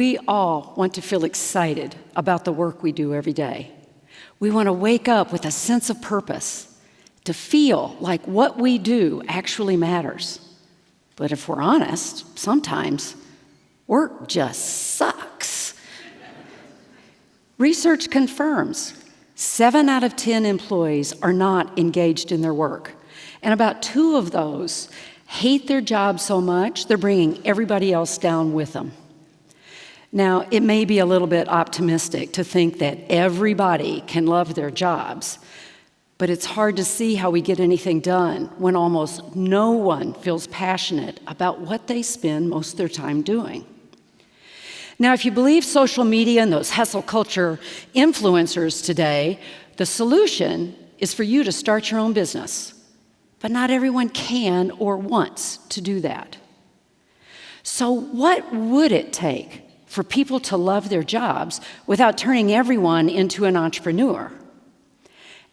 We all want to feel excited about the work we do every day. We want to wake up with a sense of purpose, to feel like what we do actually matters. But if we're honest, sometimes work just sucks. Research confirms 7 out of 10 employees are not engaged in their work. And about 2 of those hate their job so much, they're bringing everybody else down with them. Now, it may be a little bit optimistic to think that everybody can love their jobs, but it's hard to see how we get anything done when almost no one feels passionate about what they spend most of their time doing. Now, if you believe social media and those hustle culture influencers today, the solution is for you to start your own business. But not everyone can or wants to do that. So what would it take for people to love their jobs without turning everyone into an entrepreneur?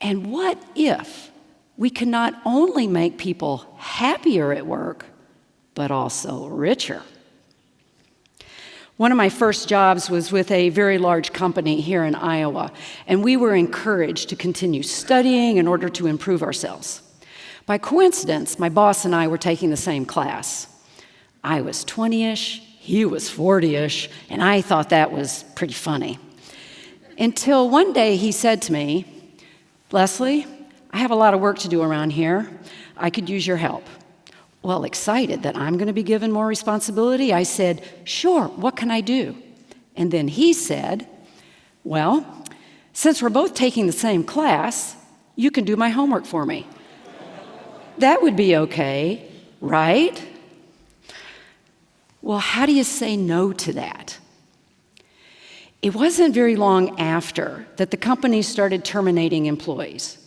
And what if we can not only make people happier at work, but also richer? One of my first jobs was with a very large company here in Iowa, and we were encouraged to continue studying in order to improve ourselves. By coincidence, my boss and I were taking the same class. I was 20-ish, he was 40-ish, and I thought that was pretty funny. Until one day he said to me, "Leslie, I have a lot of work to do around here. I could use your help." Well, excited that I'm going to be given more responsibility, I said, "Sure, what can I do?" And then he said, "Well, since we're both taking the same class, you can do my homework for me." That would be okay, right? Well, how do you say no to that? It wasn't very long after that the company started terminating employees,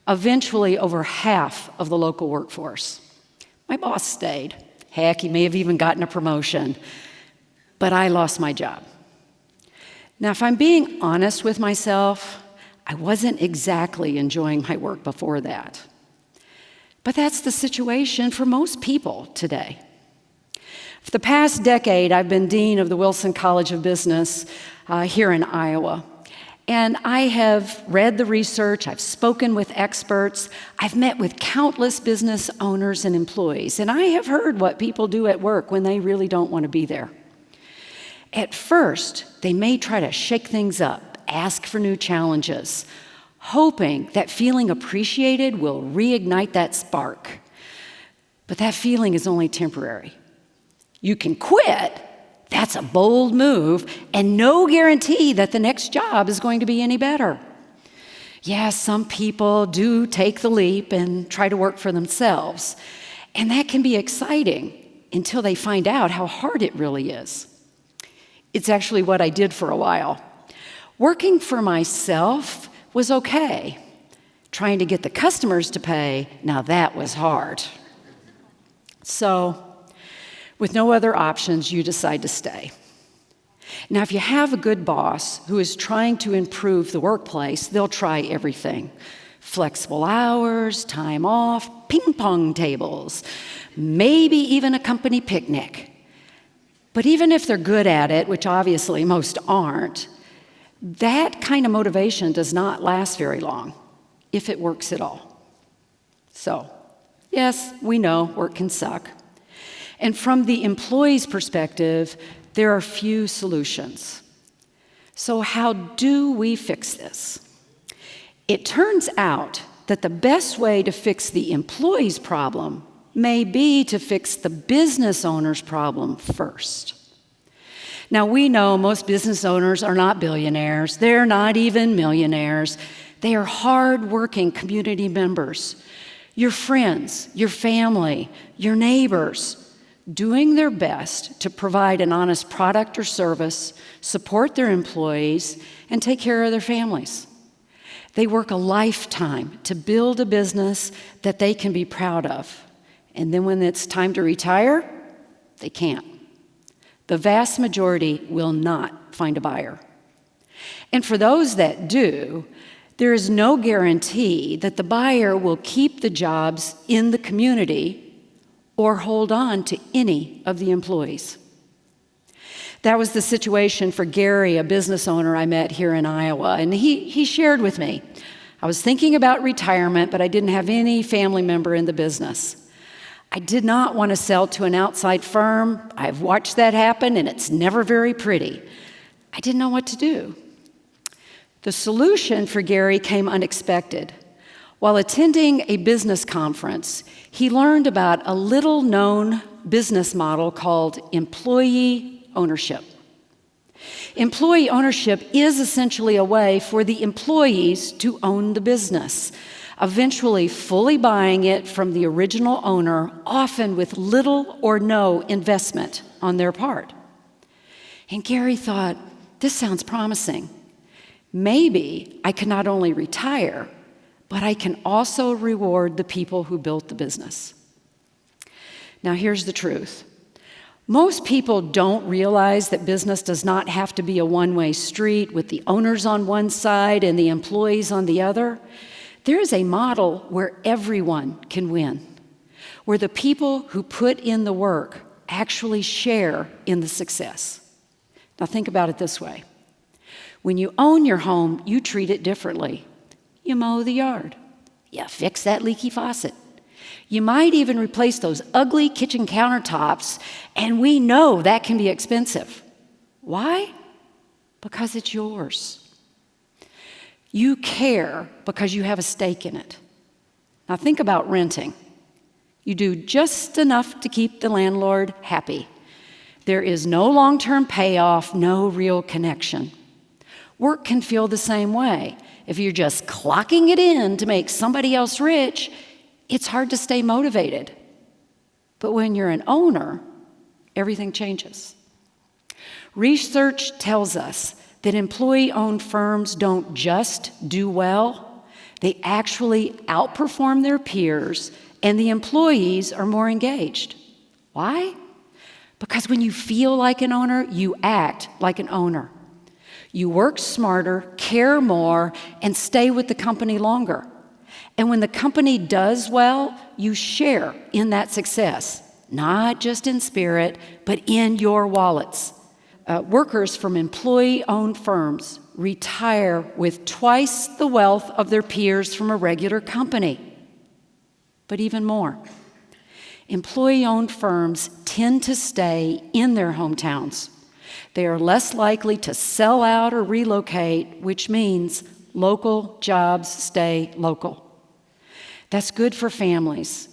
eventually over half of the local workforce. My boss stayed. Heck, he may have even gotten a promotion, but I lost my job. Now, if I'm being honest with myself, I wasn't exactly enjoying my work before that. But that's the situation for most people today. For the past decade, I've been dean of the Wilson College of Business here in Iowa. And I have read the research, I've spoken with experts, I've met with countless business owners and employees, and I have heard what people do at work when they really don't want to be there. At first, they may try to shake things up, ask for new challenges, hoping that feeling appreciated will reignite that spark. But that feeling is only temporary. You can quit. That's a bold move and no guarantee that the next job is going to be any better. Yeah, some people do take the leap and try to work for themselves, and that can be exciting until they find out how hard it really is. It's actually what I did for a while. Working for myself was okay. Trying to get the customers to pay, now that was hard. So, with no other options, you decide to stay. Now, if you have a good boss who is trying to improve the workplace, they'll try everything. Flexible hours, time off, ping pong tables, maybe even a company picnic. But even if they're good at it, which obviously most aren't, that kind of motivation does not last very long, if it works at all. So, yes, we know work can suck. And from the employee's perspective, there are few solutions. So how do we fix this? It turns out that the best way to fix the employee's problem may be to fix the business owner's problem first. Now, we know most business owners are not billionaires. They're not even millionaires. They are hard-working community members. Your friends, your family, your neighbors, doing their best to provide an honest product or service, support their employees, and take care of their families. They work a lifetime to build a business that they can be proud of. And then when it's time to retire, they can't. The vast majority will not find a buyer. And for those that do, there is no guarantee that the buyer will keep the jobs in the community or hold on to any of the employees. That was the situation for Gary, a business owner I met here in Iowa, and he shared with me, I was thinking about retirement, but I didn't have any family member in the business. I did not want to sell to an outside firm. I've watched that happen, and it's never very pretty. I didn't know what to do. The solution for Gary came unexpected. While attending a business conference, he learned about a little-known business model called employee ownership. Employee ownership is essentially a way for the employees to own the business, eventually fully buying it from the original owner, often with little or no investment on their part. And Gary thought, this sounds promising. Maybe I can not only retire, but I can also reward the people who built the business. Now, here's the truth. Most people don't realize that business does not have to be a one-way street with the owners on one side and the employees on the other. There is a model where everyone can win, where the people who put in the work actually share in the success. Now, think about it this way. When you own your home, you treat it differently. You mow the yard. You fix that leaky faucet. You might even replace those ugly kitchen countertops, and we know that can be expensive. Why? Because it's yours. You care because you have a stake in it. Now think about renting. You do just enough to keep the landlord happy. There is no long-term payoff, no real connection. Work can feel the same way. If you're just clocking it in to make somebody else rich, it's hard to stay motivated. But when you're an owner, everything changes. Research tells us that employee-owned firms don't just do well, they actually outperform their peers, and the employees are more engaged. Why? Because when you feel like an owner, you act like an owner. You work smarter, care more, and stay with the company longer. And when the company does well, you share in that success, not just in spirit, but in your wallets. Workers from employee-owned firms retire with twice the wealth of their peers from a regular company. But even more, employee-owned firms tend to stay in their hometowns. They are less likely to sell out or relocate, which means local jobs stay local. That's good for families,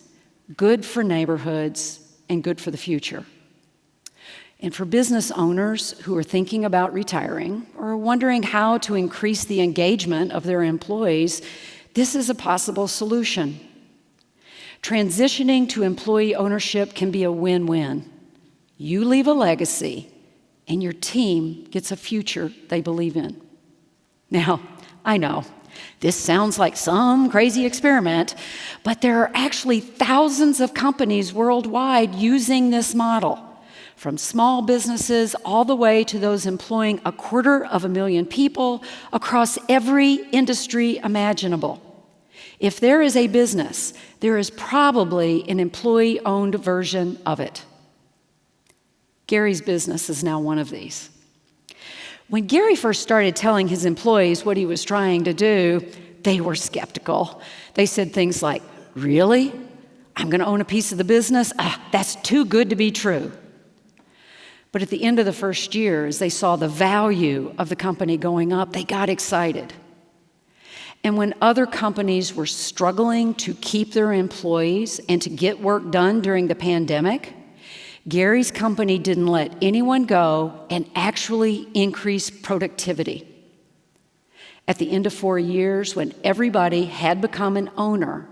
good for neighborhoods, and good for the future. And for business owners who are thinking about retiring or wondering how to increase the engagement of their employees, this is a possible solution. Transitioning to employee ownership can be a win-win. You leave a legacy, and your team gets a future they believe in. Now, I know, this sounds like some crazy experiment, but there are actually thousands of companies worldwide using this model, from small businesses all the way to those employing 250,000 people across every industry imaginable. If there is a business, there is probably an employee-owned version of it. Gary's business is now one of these. When Gary first started telling his employees what he was trying to do, they were skeptical. They said things like, "Really? I'm going to own a piece of the business? That's too good to be true." But at the end of the first year, as they saw the value of the company going up, they got excited. And when other companies were struggling to keep their employees and to get work done during the pandemic, Gary's company didn't let anyone go and actually increased productivity. At the end of 4 years, when everybody had become an owner,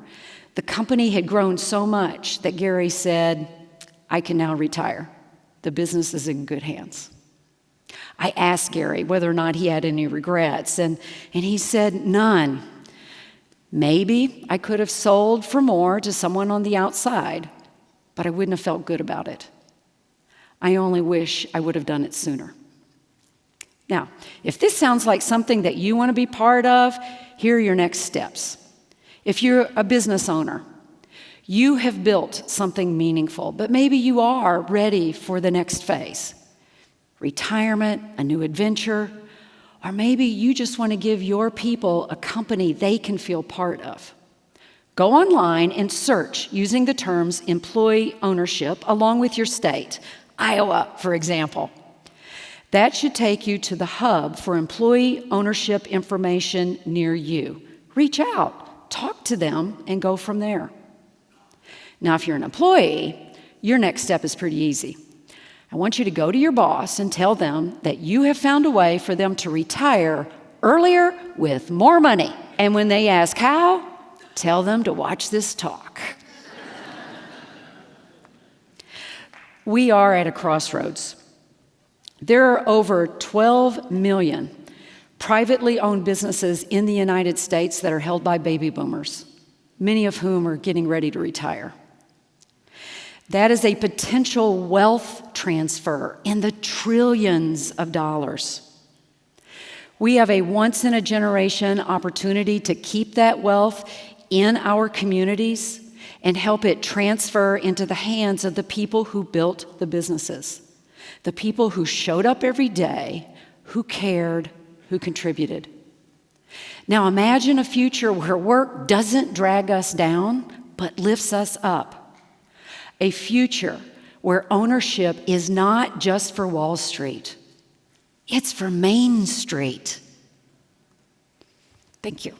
the company had grown so much that Gary said, "I can now retire. The business is in good hands." I asked Gary whether or not he had any regrets, and he said, "None. Maybe I could have sold for more to someone on the outside, but I wouldn't have felt good about it. I only wish I would have done it sooner." Now, if this sounds like something that you want to be part of, here are your next steps. If you're a business owner, you have built something meaningful, but maybe you are ready for the next phase. retirement, a new adventure, or maybe you just want to give your people a company they can feel part of. Go online and search using the terms employee ownership along with your state, Iowa, for example. That should take you to the hub for employee ownership information near you. Reach out, talk to them, and go from there. Now, if you're an employee, your next step is pretty easy. I want you to go to your boss and tell them that you have found a way for them to retire earlier with more money. And when they ask how, tell them to watch this talk. We are at a crossroads. There are over 12 million privately owned businesses in the United States that are held by baby boomers, many of whom are getting ready to retire. That is a potential wealth transfer in the trillions of dollars. We have a once-in-a-generation opportunity to keep that wealth in our communities and help it transfer into the hands of the people who built the businesses, the people who showed up every day, who cared, who contributed. Now imagine a future where work doesn't drag us down, but lifts us up. A future where ownership is not just for Wall Street, it's for Main Street. Thank you.